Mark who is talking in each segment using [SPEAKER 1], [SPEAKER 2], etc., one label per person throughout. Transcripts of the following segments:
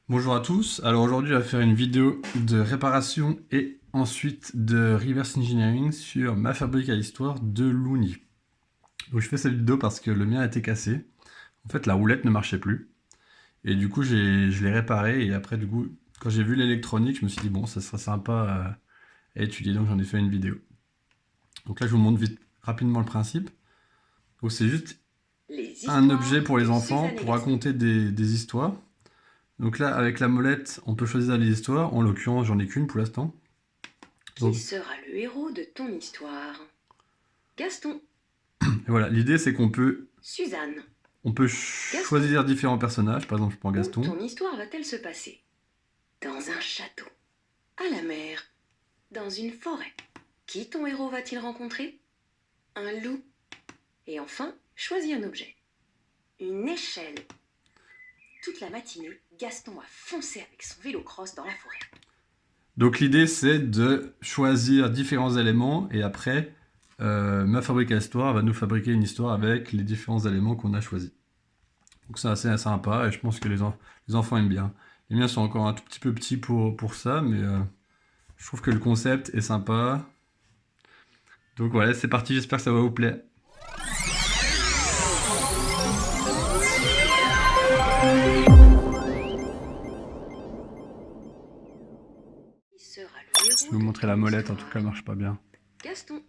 [SPEAKER 1] Bonjour à tous, alors aujourd'hui on va faire une vidéo de réparation et ensuite de reverse engineering sur ma fabrique à histoire de Looney. Donc je fais cette vidéo parce que le mien a été cassé, en fait la roulette ne marchait plus et du coup je l'ai réparé et après du coup quand j'ai vu l'électronique je me suis dit bon ça serait sympa à étudier donc j'en ai fait une vidéo. Donc là je vous montre vite rapidement le principe. Donc c'est juste
[SPEAKER 2] Les
[SPEAKER 1] un objet
[SPEAKER 2] histoires
[SPEAKER 1] pour les
[SPEAKER 2] de
[SPEAKER 1] enfants
[SPEAKER 2] Suzanne et
[SPEAKER 1] pour
[SPEAKER 2] Gaston.
[SPEAKER 1] raconter des histoires. Donc là, avec la molette, on peut choisir les histoires. En l'occurrence, j'en ai qu'une pour l'instant.
[SPEAKER 2] Qui
[SPEAKER 1] Donc
[SPEAKER 2] sera le héros de ton histoire? Gaston.
[SPEAKER 1] et voilà, l'idée c'est
[SPEAKER 2] Suzanne.
[SPEAKER 1] on peut
[SPEAKER 2] Gaston.
[SPEAKER 1] choisir différents personnages. Par exemple, je prends
[SPEAKER 2] Où
[SPEAKER 1] Gaston.
[SPEAKER 2] ton histoire va-t-elle se passer? Dans un château. À la mer. Dans une forêt. Qui ton héros va-t-il rencontrer? Un loup. Et enfin, choisis un objet. Une échelle. Toute la matinée, Gaston a foncé avec son vélo cross dans la forêt.
[SPEAKER 1] Donc l'idée c'est de choisir différents éléments et après, ma fabrique à histoire va nous fabriquer une histoire avec les différents éléments qu'on a choisis. Donc c'est assez sympa et je pense que les enfants aiment bien. Les miens sont encore un tout petit peu petits pour ça, mais je trouve que le concept est sympa. Donc voilà, c'est parti, j'espère que ça va vous plaire.
[SPEAKER 2] Qui sera le
[SPEAKER 1] Je vais
[SPEAKER 2] héros
[SPEAKER 1] vous
[SPEAKER 2] de
[SPEAKER 1] montrer la
[SPEAKER 2] ton
[SPEAKER 1] molette, en tout cas,
[SPEAKER 2] histoire?
[SPEAKER 1] elle marche pas bien.
[SPEAKER 2] Gaston.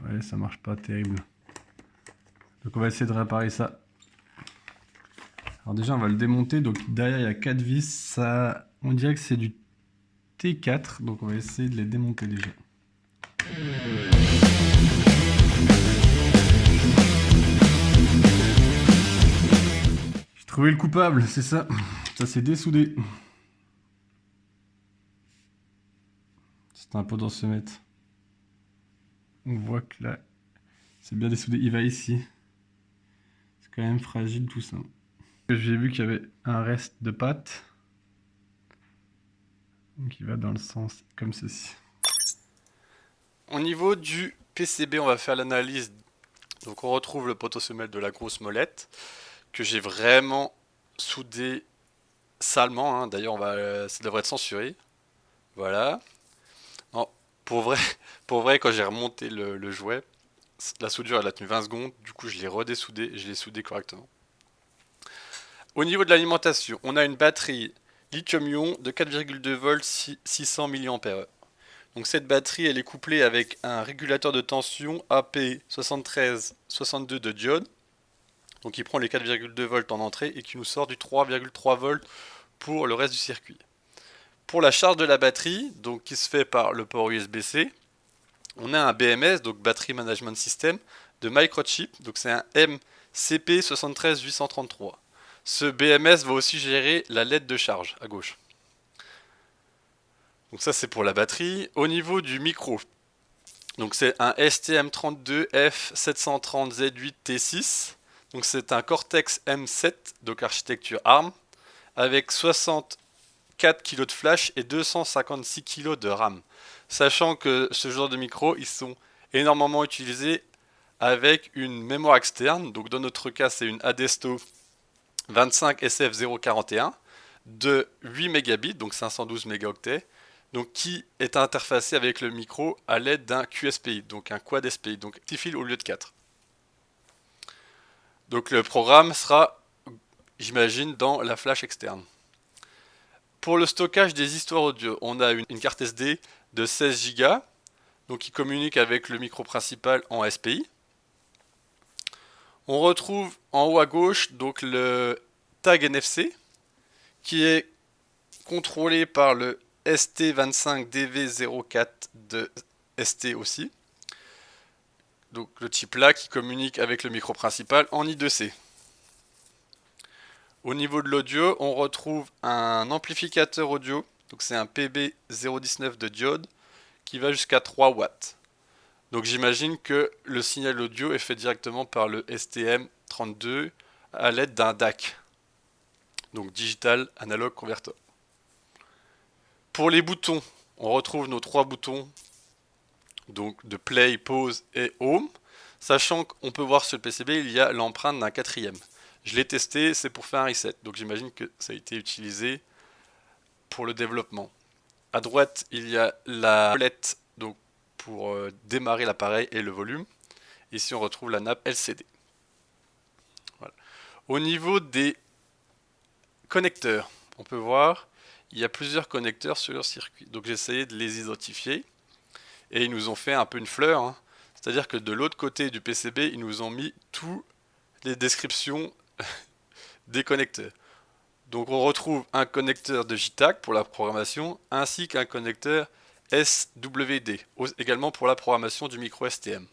[SPEAKER 1] Ouais, ça marche pas terrible. Donc on va essayer de réparer ça. Alors déjà, on va le démonter. Donc derrière, il y a 4 vis. Ça, on dirait que c'est du T4. Donc on va essayer de les démonter déjà. J'ai trouvé le coupable, c'est ça. Ça s'est dessoudé. C'est un peu dans ce mètre. On voit que là, c'est bien dessoudé. Il va ici. C'est quand même fragile tout ça. J'ai vu qu'il y avait un reste de pâte. Donc il va dans le sens comme ceci. Au niveau du PCB, on va faire l'analyse. Donc on retrouve le potentiomètre de la grosse molette que j'ai vraiment soudé salement. Hein. D'ailleurs, ça devrait être censuré. Voilà. Non, pour vrai, pour vrai, quand j'ai remonté le jouet, la soudure elle a tenu 20 secondes. Du coup, je l'ai redessoudé et je l'ai soudé correctement. Au niveau de l'alimentation, on a une batterie lithium-ion de 4,2 volts 600 mAh. Donc cette batterie, elle est couplée avec un régulateur de tension AP7362 de diode. Donc il prend les 4,2 volts en entrée et qui nous sort du 3,3 volts pour le reste du circuit. Pour la charge de la batterie, donc qui se fait par le port USB-C, on a un BMS, donc Battery Management System, de Microchip, donc c'est un MCP73833. Ce BMS va aussi gérer la LED de charge à gauche. Donc ça c'est pour la batterie. Au niveau du micro, donc c'est un STM32F730Z8T6. Donc c'est un Cortex M7, donc architecture ARM, avec 64 kg de flash et 256 kg de RAM. Sachant que ce genre de micros, ils sont énormément utilisés avec une mémoire externe. Donc dans notre cas, c'est une Adesto 25SF041 de 8 mégabits, donc 512 mégaoctets, donc qui est interfacé avec le micro à l'aide d'un QSPI, donc un quad SPI, donc 6 fils au lieu de 4. Donc le programme sera, j'imagine, dans la flash externe. Pour le stockage des histoires audio, on a une carte SD de 16 Go, donc qui communique avec le micro principal en SPI. On retrouve en haut à gauche donc le tag NFC qui est contrôlé par le ST25DV04 de ST aussi. Donc le chip là qui communique avec le micro principal en I2C. Au niveau de l'audio, on retrouve un amplificateur audio, donc c'est un PB019 de diode qui va jusqu'à 3 watts. Donc j'imagine que le signal audio est fait directement par le STM32 à l'aide d'un DAC, donc Digital Analog Converter. Pour les boutons, on retrouve nos 3 boutons donc de Play, Pause et Home, sachant qu'on peut voir sur le PCB il y a l'empreinte d'un quatrième. Je l'ai testé, c'est pour faire un reset. Donc j'imagine que ça a été utilisé pour le développement. À droite, il y a la molette donc pour démarrer l'appareil et le volume. Ici, on retrouve la nappe LCD. Voilà. Au niveau des connecteurs, on peut voir, il y a plusieurs connecteurs sur le circuit. Donc j'ai essayé de les identifier et ils nous ont fait un peu une fleur, hein. C'est-à-dire que de l'autre côté du PCB, ils nous ont mis toutes les descriptions des connecteurs. Donc on retrouve un connecteur de JTAG pour la programmation, ainsi qu'un connecteur SWD, également pour la programmation du micro STM.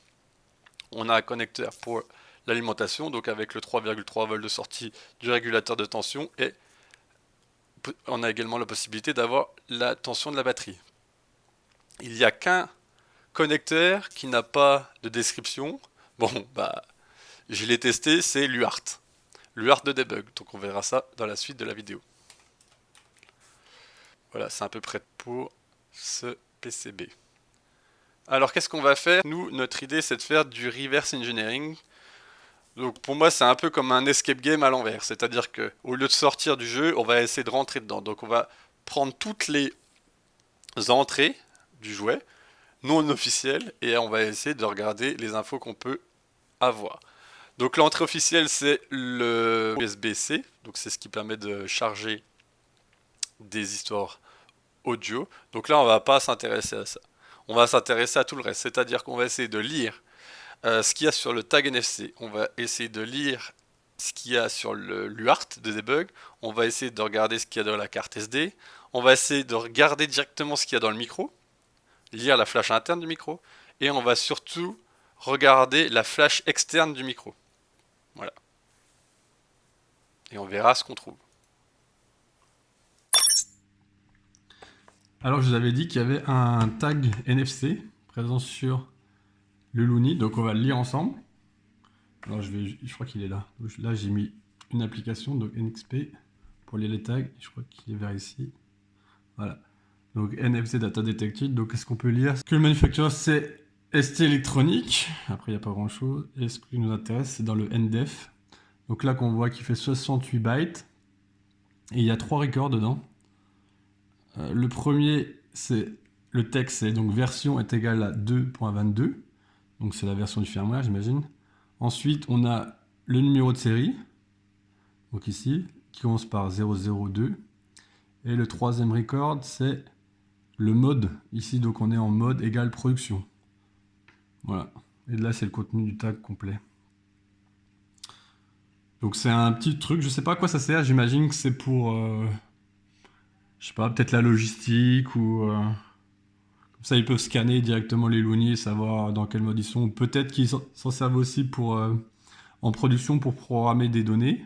[SPEAKER 1] On a un connecteur pour l'alimentation, donc avec le 3,3 volts de sortie du régulateur de tension, et on a également la possibilité d'avoir la tension de la batterie. Il n'y a qu'un connecteur qui n'a pas de description. Bon, bah, je l'ai testé, c'est l'UART. L'UART de debug, donc on verra ça dans la suite de la vidéo. Voilà, c'est à peu près pour ce PCB. Alors qu'est-ce qu'on va faire? Nous, notre idée c'est de faire du reverse engineering. Donc pour moi c'est un peu comme un escape game à l'envers. C'est-à-dire que au lieu de sortir du jeu, on va essayer de rentrer dedans. Donc on va prendre toutes les entrées du jouet, non officielles, et on va essayer de regarder les infos qu'on peut avoir. Donc l'entrée officielle c'est le USB-C, donc c'est ce qui permet de charger des histoires audio. Donc là on va pas s'intéresser à ça. On va s'intéresser à tout le reste, c'est-à-dire qu'on va essayer de lire ce qu'il y a sur le tag NFC. On va essayer de lire ce qu'il y a sur l'UART de debug. On va essayer de regarder ce qu'il y a dans la carte SD. On va essayer de regarder directement ce qu'il y a dans le micro, lire la flash interne du micro, et on va surtout regarder la flash externe du micro. Voilà. Et on verra ce qu'on trouve.
[SPEAKER 3] Alors je vous avais dit qu'il y avait un tag NFC présent sur le Looney, donc on va le lire ensemble. Alors je crois qu'il est là. Donc là j'ai mis une application, donc NXP, pour lire les tags. Je crois qu'il est vers ici. Voilà. Donc NFC Data Detected. Donc qu'est-ce qu'on peut lire? Ce que le manufacturer c'est ST Electronic. Après il n'y a pas grand chose. Et ce qui nous intéresse c'est dans le NDEF. Donc là qu'on voit qu'il fait 68 bytes. Et il y a 3 records dedans. Le premier, c'est le texte, c'est donc version est égale à 2.22. Donc c'est la version du firmware, j'imagine. Ensuite, on a le numéro de série, donc ici, qui commence par 002. Et le troisième record, c'est le mode. Ici, donc on est en mode égale production. Voilà. Et là, c'est le contenu du tag complet. Donc c'est un petit truc, je sais pas à quoi ça sert, j'imagine que c'est pour... je sais pas, peut-être la logistique ou... comme ça, ils peuvent scanner directement les Looney et savoir dans quel mode ils sont. Peut-être qu'ils s'en servent aussi pour, en production pour programmer des données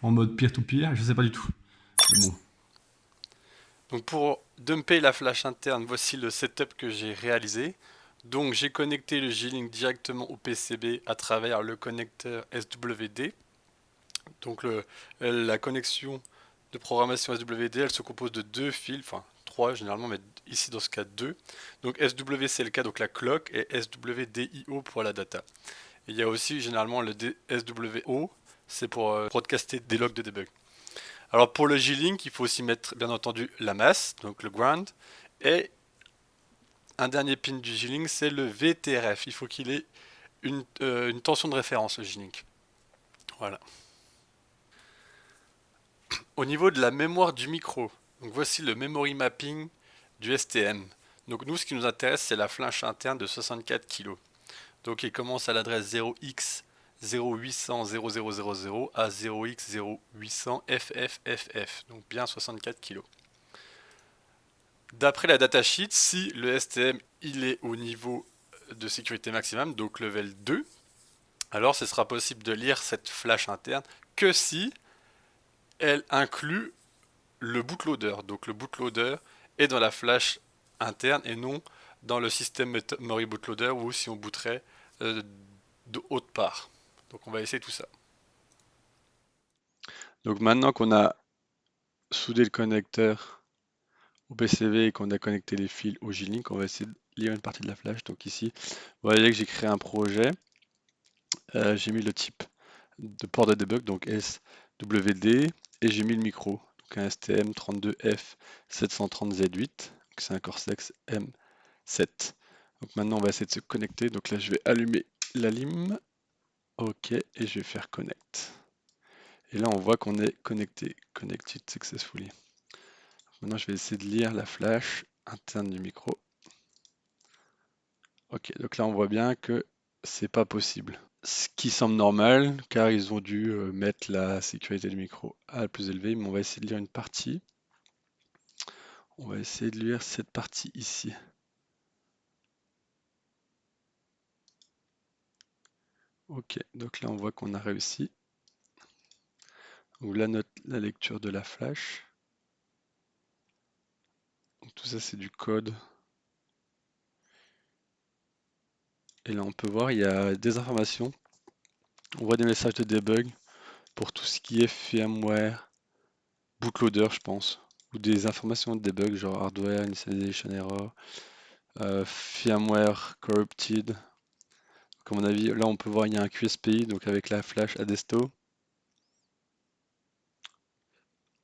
[SPEAKER 3] en mode peer-to-peer, je sais pas du tout. Mais bon.
[SPEAKER 1] Donc pour dumper la flash interne, voici le setup que j'ai réalisé. Donc j'ai connecté le J-Link directement au PCB à travers le connecteur SWD. Donc la connexion de programmation SWD, elle se compose de 2 fils, enfin 3 généralement, mais ici dans ce cas 2. Donc SWCLK, donc la clock, et SWDIO pour la data. Et il y a aussi généralement le SWO, c'est pour broadcaster des logs de debug. Alors pour le J-Link, il faut aussi mettre bien entendu la masse, donc le ground, et un dernier pin du J-Link, c'est le VTRF. Il faut qu'il ait une tension de référence, le J-Link. Voilà. Au niveau de la mémoire du micro, donc voici le memory mapping du STM. Donc nous, ce qui nous intéresse, c'est la flash interne de 64 kg. Donc il commence à l'adresse 0x 0800 0000 à 0x 0800 FFFF, donc bien 64 kg. D'après la datasheet, si le STM il est au niveau de sécurité maximum, donc level 2, alors ce sera possible de lire cette flash interne que si elle inclut le bootloader. Donc le bootloader est dans la flash interne et non dans le système memory bootloader ou si on booterait de haute part. Donc on va essayer tout ça. Donc maintenant qu'on a soudé le connecteur au PCB et qu'on a connecté les fils au J-Link, on va essayer de lire une partie de la flash. Donc ici, vous voyez que j'ai créé un projet. J'ai mis le type de port de debug, donc SWD, et j'ai mis le micro, donc un STM32F730Z8, donc c'est un Cortex M7. Donc maintenant on va essayer de se connecter, donc là je vais allumer la lime, ok, et je vais faire connect. Et là on voit qu'on est connecté, connected successfully. Maintenant je vais essayer de lire la flash interne du micro. Ok, donc là on voit bien que c'est pas possible. Ce qui semble normal, car ils ont dû mettre la sécurité du micro à la plus élevée, mais on va essayer de lire une partie. On va essayer de lire cette partie ici. Ok, donc là on voit qu'on a réussi. Donc là la lecture de la flash. Donc tout ça c'est du code. Et là on peut voir, il y a des informations. On voit des messages de debug pour tout ce qui est firmware, bootloader je pense. Ou des informations de debug genre hardware, initialization error, firmware corrupted. À mon avis, là on peut voir il y a un QSPI, donc avec la flash Adesto.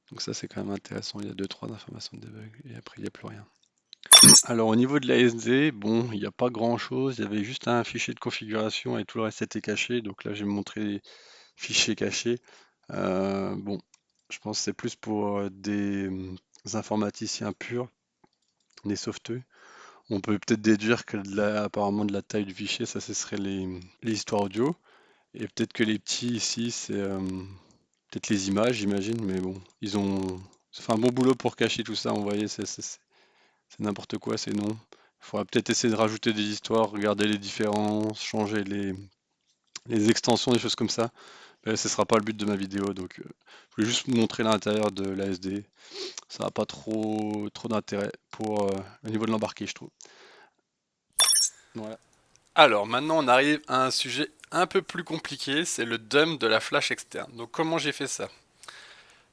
[SPEAKER 1] Donc ça c'est quand même intéressant, il y a 2-3 informations de debug et après il n'y a plus rien. Alors au niveau de l'ASD, bon, il n'y a pas grand chose, il y avait juste un fichier de configuration et tout le reste était caché, donc là j'ai montré les fichiers cachés. Bon, je pense que c'est plus pour des informaticiens purs, des sauveteux. On peut peut-être déduire que apparemment de la taille du fichier, ça ce serait les histoires audio. Et peut-être que les petits ici, c'est peut-être les images, j'imagine, mais bon, ils ont fait un bon boulot pour cacher tout ça, vous voyez, c'est n'importe quoi, c'est non. Il faudra peut-être essayer de rajouter des histoires, regarder les différences, changer les extensions, des choses comme ça. Mais ce sera pas le but de ma vidéo, donc je voulais juste vous montrer l'intérieur de l'ASD. Ça n'a pas trop d'intérêt pour le niveau de l'embarqué, je trouve. Voilà. Alors maintenant on arrive à un sujet un peu plus compliqué, c'est le dump de la flash externe. Donc comment j'ai fait ça?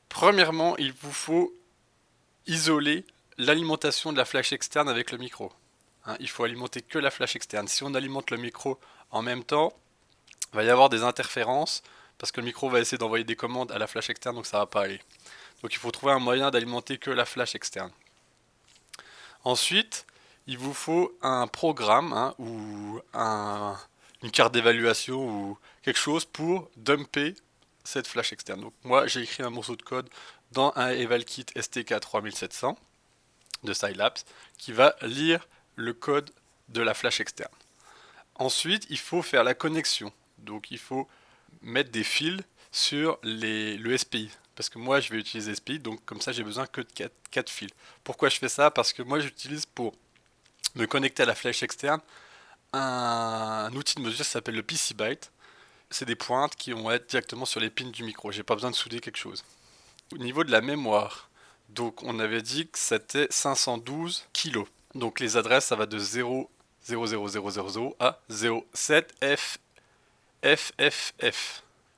[SPEAKER 1] Premièrement, il vous faut isoler l'alimentation de la flash externe avec le micro. Hein, il faut alimenter que la flash externe. Si on alimente le micro en même temps, il va y avoir des interférences parce que le micro va essayer d'envoyer des commandes à la flash externe, donc ça va pas aller. Donc il faut trouver un moyen d'alimenter que la flash externe. Ensuite, il vous faut un programme hein, ou une carte d'évaluation ou quelque chose pour dumper cette flash externe. Donc moi j'ai écrit un morceau de code dans un EvalKit STK 3700 de Scilabs qui va lire le code de la flash externe. Ensuite, il faut faire la connexion. Donc il faut mettre des fils sur le SPI. Parce que moi, je vais utiliser SPI, donc comme ça, j'ai besoin que de 4 fils. Pourquoi je fais ça? Parce que moi, j'utilise pour me connecter à la flèche externe un outil de mesure qui s'appelle le PC Byte. C'est des pointes qui vont être directement sur les pins du micro. J'ai pas besoin de souder quelque chose. Au niveau de la mémoire, donc on avait dit que c'était 512 kilos. Donc les adresses, ça va de 0,00000 à 07FFF.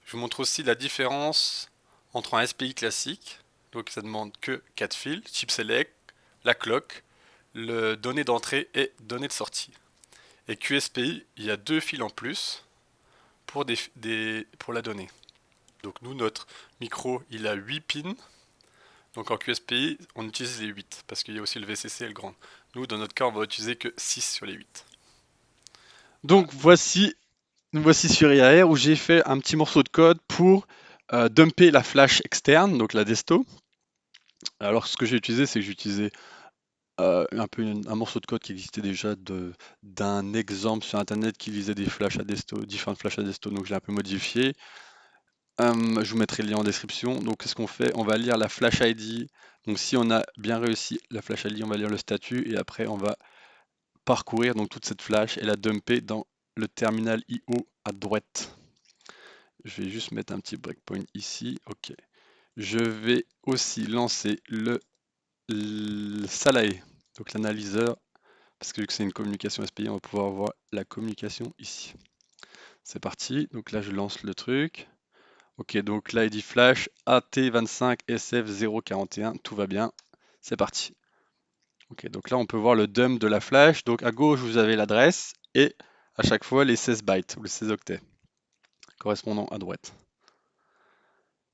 [SPEAKER 1] Je vous montre aussi la différence entre un SPI classique, donc ça demande que 4 fils, chip select, la clock, le données d'entrée et données de sortie. Et QSPI, il y a 2 fils en plus pour, pour la donnée. Donc nous, notre micro, il a 8 pins. Donc en QSPI, on utilise les 8 parce qu'il y a aussi le VCC et le grand. Nous, dans notre cas, on va utiliser que 6 sur les 8. Donc voici nous voici sur IAR où j'ai fait un petit morceau de code pour dumper la flash externe, donc la Desto. Alors ce que j'ai utilisé, c'est que j'ai utilisé un morceau de code qui existait déjà d'un exemple sur internet qui lisait des flashs à Desto, différentes flashs à Desto, donc j'ai un peu modifié. Je vous mettrai le lien en description. Donc qu'est-ce qu'on fait? On va lire la flash ID. Donc si on a bien réussi la flash ID, on va lire le statut et après on va parcourir donc toute cette flash et la dumper dans le terminal IO à droite. Je vais juste mettre un petit breakpoint ici. Ok. Je vais aussi lancer le Salae, donc l'analyseur, parce que vu que c'est une communication SPI, on va pouvoir voir la communication ici. C'est parti. Donc là, je lance le truc. Ok, donc là, il dit flash AT25SF041. Tout va bien. C'est parti. Ok, donc là, on peut voir le dump de la flash. Donc à gauche, vous avez l'adresse et à chaque fois les 16 bytes ou les 16 octets correspondant à droite.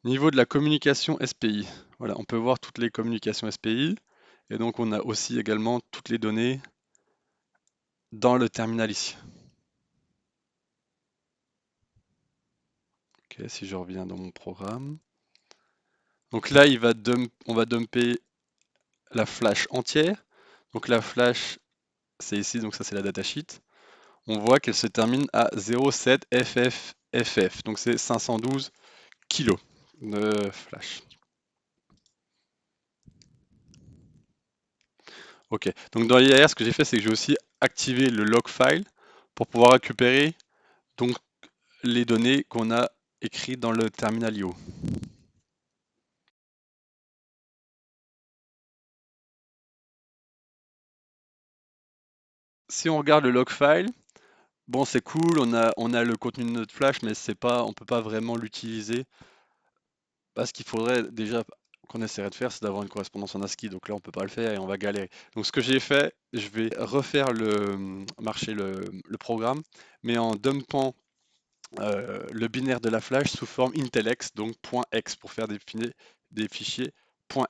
[SPEAKER 1] Niveau de la communication SPI, voilà, on peut voir toutes les communications SPI et donc on a aussi également toutes les données dans le terminal ici. Ok, si je reviens dans mon programme. Donc là, on va dumper la flash entière. Donc la flash, c'est ici, donc ça c'est la datasheet. On voit qu'elle se termine à 0,7 FF. Donc c'est 512 kilos de flash. Ok, donc dans l'IAR, ce que j'ai fait, c'est que j'ai aussi activé le log file pour pouvoir récupérer donc les données qu'on a écrites dans le terminal IO. Si on regarde le log file, bon c'est cool, on a le contenu de notre flash, mais c'est pas, on peut pas vraiment l'utiliser. Parce qu'il faudrait déjà qu'on essaierait de faire, c'est d'avoir une correspondance en ASCII. Donc là, on peut pas le faire et on va galérer. Donc ce que j'ai fait, je vais refaire marcher le programme, mais en dumpant le binaire de la flash sous forme intelx, donc .x, pour faire des fichiers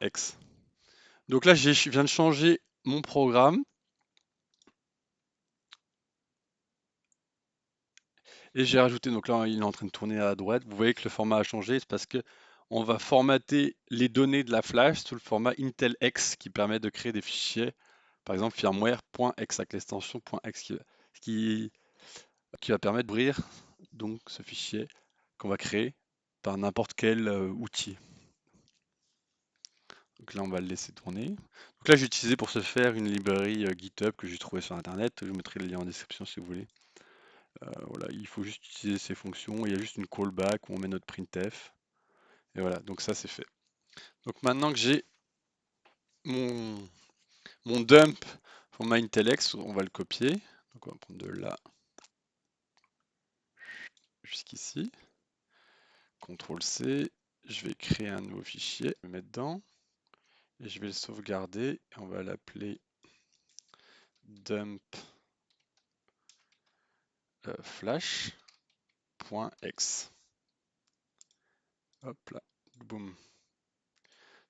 [SPEAKER 1] .x. Donc là, je viens de changer mon programme. Et j'ai rajouté, donc là il est en train de tourner à droite, vous voyez que le format a changé, c'est parce que on va formater les données de la flash sous le format intelx qui permet de créer des fichiers, par exemple firmware.x avec l'extension .x qui, qui va permettre d'ouvrir donc ce fichier qu'on va créer par n'importe quel outil. Donc là on va le laisser tourner. Donc là j'ai utilisé pour ce faire une librairie GitHub que j'ai trouvée sur internet, je vous mettrai le lien en description si vous voulez. Voilà, il faut juste utiliser ces fonctions. Il y a juste une callback où on met notre printf. Et voilà, donc ça c'est fait. Donc maintenant que j'ai mon, mon dump pour MyIntellex, on va le copier. Donc on va prendre de là jusqu'ici. CTRL C. Je vais créer un nouveau fichier, le mettre dedans. Et je vais le sauvegarder. Et on va l'appeler dump flash.x. Hop là, boum.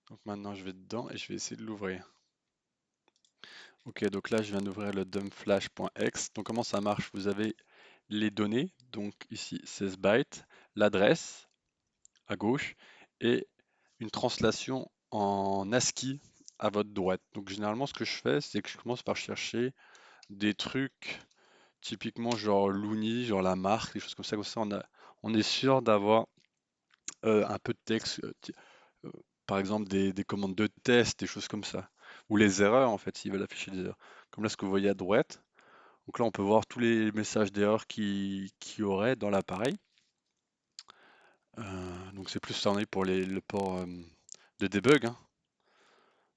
[SPEAKER 1] Donc maintenant je vais dedans et je vais essayer de l'ouvrir. Ok, donc là je viens d'ouvrir le dumpflash.x. Donc comment ça marche? Vous avez les données, donc ici 16 bytes, l'adresse à gauche et une translation en ASCII à votre droite. Donc généralement ce que je fais, c'est que je commence par chercher des trucs typiquement genre Looney, genre la marque, des choses comme ça on est sûr d'avoir un peu de texte, euh, par exemple des commandes de test, des choses comme ça. Ou les erreurs en fait, s'ils veulent afficher des erreurs. Comme là ce que vous voyez à droite. Donc là on peut voir tous les messages d'erreur qu'il y aurait dans l'appareil. Donc c'est plus ça en est pour le port de debug, hein.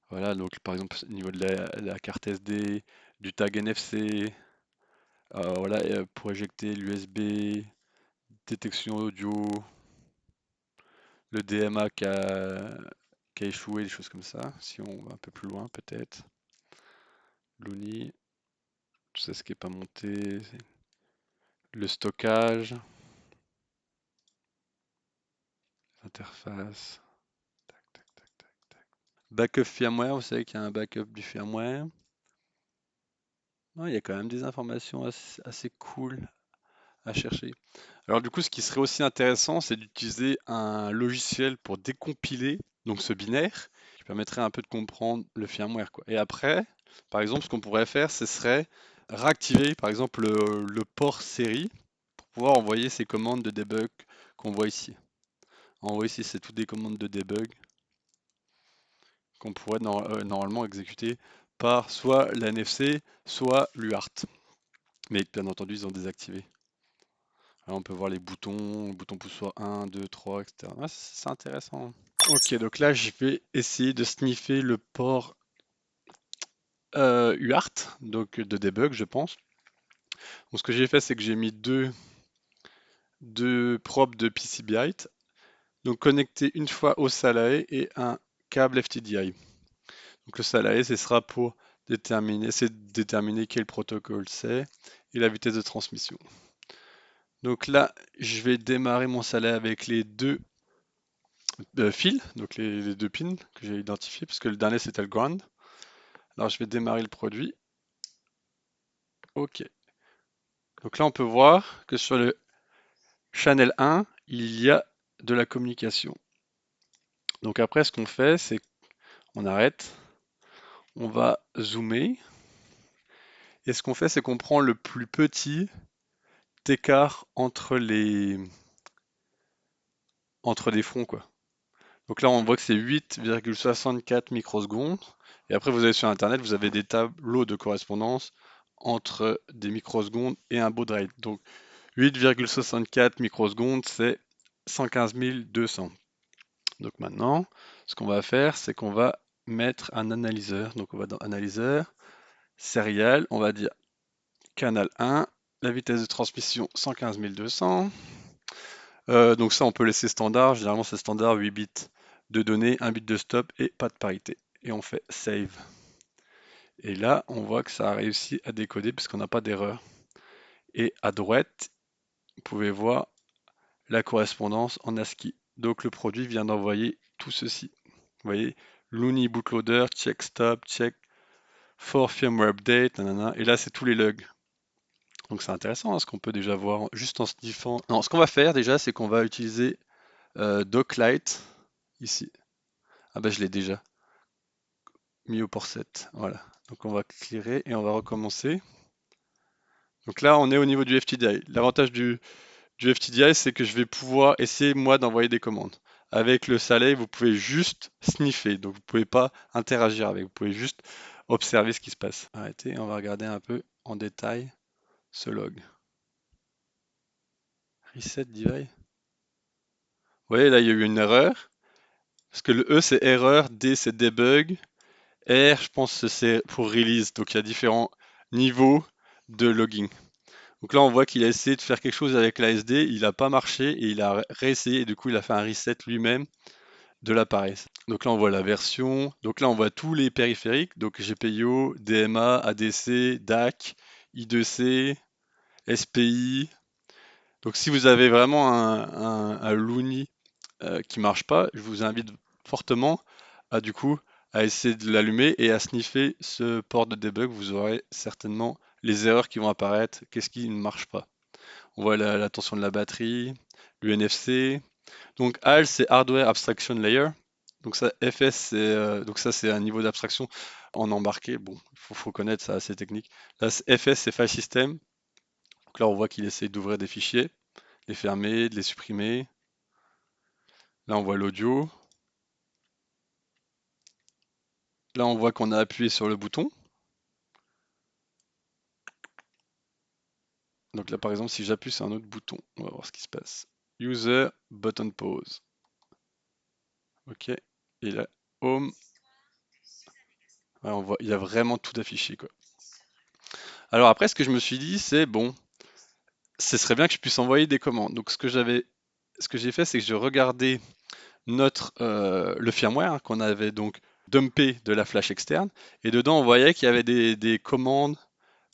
[SPEAKER 1] Voilà, donc par exemple au niveau de la carte SD, du tag NFC, voilà, pour éjecter l'USB, détection audio, le DMA qui a échoué, des choses comme ça, si on va un peu plus loin peut-être. Looney, tout ça ce qui n'est pas monté, le stockage, l'interface. Backup firmware, vous savez qu'il y a un backup du firmware. Non, il y a quand même des informations assez cool à chercher. Alors du coup, ce qui serait aussi intéressant, c'est d'utiliser un logiciel pour décompiler donc ce binaire, qui permettrait un peu de comprendre le firmware, quoi. Et après, par exemple, ce qu'on pourrait faire, ce serait réactiver par exemple le port série pour pouvoir envoyer ces commandes de debug qu'on voit ici. En voit ici, c'est toutes des commandes de debug qu'on pourrait normalement exécuter par soit l'NFC, soit l'UART. Mais bien entendu, ils ont désactivé. Là, on peut voir les boutons, le bouton poussoir 1, 2, 3, etc. Ah, c'est intéressant. Ok, donc là, je vais essayer de sniffer le port UART, donc de debug, je pense. Donc, ce que j'ai fait, c'est que j'ai mis deux probes de PCBite, donc connecté une fois au SALAE et un câble FTDI. Donc le SALAE, ce sera pour déterminer quel protocole c'est et la vitesse de transmission. Donc là, je vais démarrer mon SALAE avec les deux fils, donc les deux pins que j'ai identifiés, parce que le dernier c'était le ground. Alors je vais démarrer le produit. Ok. Donc là on peut voir que sur le channel 1, il y a de la communication. Donc après ce qu'on fait, c'est qu'on arrête, on va zoomer, et ce qu'on fait, c'est qu'on prend le plus petit écart entre les fronts, quoi. Donc là, on voit que c'est 8,64 microsecondes. Et après, vous allez sur Internet, vous avez des tableaux de correspondance entre des microsecondes et un baud rate. Donc 8,64 microsecondes, c'est 115 200. Donc maintenant, ce qu'on va faire, c'est qu'on va mettre un analyseur. Donc on va dans Analyseur, Serial, on va dire Canal 1, la vitesse de transmission 115 200. Donc ça, on peut laisser standard. Généralement, c'est standard 8 bits de données, 1 bit de stop et pas de parité. Et on fait Save. Et là, on voit que ça a réussi à décoder puisqu'on n'a pas d'erreur. Et à droite, vous pouvez voir la correspondance en ASCII. Donc le produit vient d'envoyer tout ceci. Vous voyez, Looney bootloader, check stop, check for firmware update, nanana. Et là, c'est tous les logs. Donc c'est intéressant, hein, ce qu'on peut déjà voir juste en sniffant. Non, ce qu'on va faire déjà, c'est qu'on va utiliser Doclight ici. Ah bah je l'ai déjà mis au port 7. Voilà. Donc on va clearer et on va recommencer. Donc là, on est au niveau du FTDI. L'avantage du FTDI, c'est que je vais pouvoir essayer moi d'envoyer des commandes. Avec le Saleh, vous pouvez juste sniffer. Donc vous ne pouvez pas interagir avec. Vous pouvez juste observer ce qui se passe. Arrêtez, on va regarder un peu en détail ce log. Reset device. Vous voyez, là, il y a eu une erreur. Parce que le E, c'est erreur, D, c'est debug, R, je pense que c'est pour release. Donc il y a différents niveaux de logging. Donc là, on voit qu'il a essayé de faire quelque chose avec l'ASD, il n'a pas marché et il a réessayé et du coup, il a fait un reset lui-même de l'appareil. Donc là, on voit la version. Donc là, on voit tous les périphériques. Donc GPIO, DMA, ADC, DAC, I2C, SPI. Donc si vous avez vraiment un Looney qui marche pas, je vous invite fortement à du coup à essayer de l'allumer et à sniffer ce port de debug. Vous aurez certainement les erreurs qui vont apparaître, qu'est-ce qui ne marche pas. On voit la tension de la batterie, l'UNFC. Donc HAL c'est Hardware Abstraction Layer. Donc ça FS c'est un niveau d'abstraction en embarqué. Bon, faut connaître ça, c'est technique. Là FS c'est File System. Donc là on voit qu'il essaie d'ouvrir des fichiers, les fermer, de les supprimer. Là on voit l'audio. Là, on voit qu'on a appuyé sur le bouton. Donc là, par exemple, si j'appuie sur un autre bouton, on va voir ce qui se passe. User button pause. OK. Et là, home. Ouais, on voit, il y a vraiment tout affiché, quoi. Alors après, ce que je me suis dit, c'est bon, ce serait bien que je puisse envoyer des commandes. Donc ce que j'ai fait, c'est que j'ai regardé le firmware, hein, qu'on avait donc dumpé de la flash externe, et dedans on voyait qu'il y avait des commandes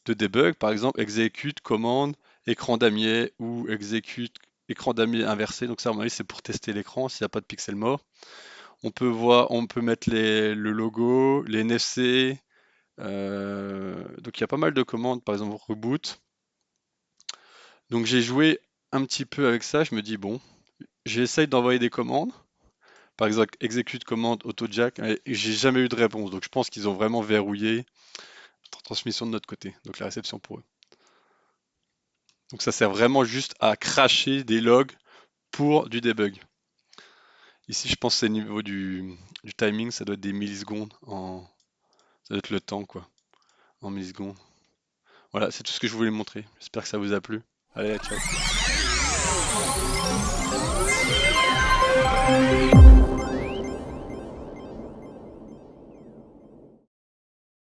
[SPEAKER 1] de debug, par exemple execute commande écran damier ou execute écran damier inversé. Donc ça, à mon avis, c'est pour tester l'écran s'il n'y a pas de pixels morts. On peut mettre le logo, les NFC. Donc il y a pas mal de commandes, par exemple reboot. Donc j'ai joué un petit peu avec ça. Je me dis bon, j'essaye d'envoyer des commandes. Par exemple, execute commande AutoJack, et j'ai jamais eu de réponse. Donc je pense qu'ils ont vraiment verrouillé la transmission de notre côté, donc la réception pour eux. Donc ça sert vraiment juste à cracher des logs pour du debug. Ici, je pense que c'est au niveau du timing, ça doit être des millisecondes ça doit être le temps, quoi, en millisecondes. Voilà, c'est tout ce que je voulais montrer. J'espère que ça vous a plu. Allez, ciao.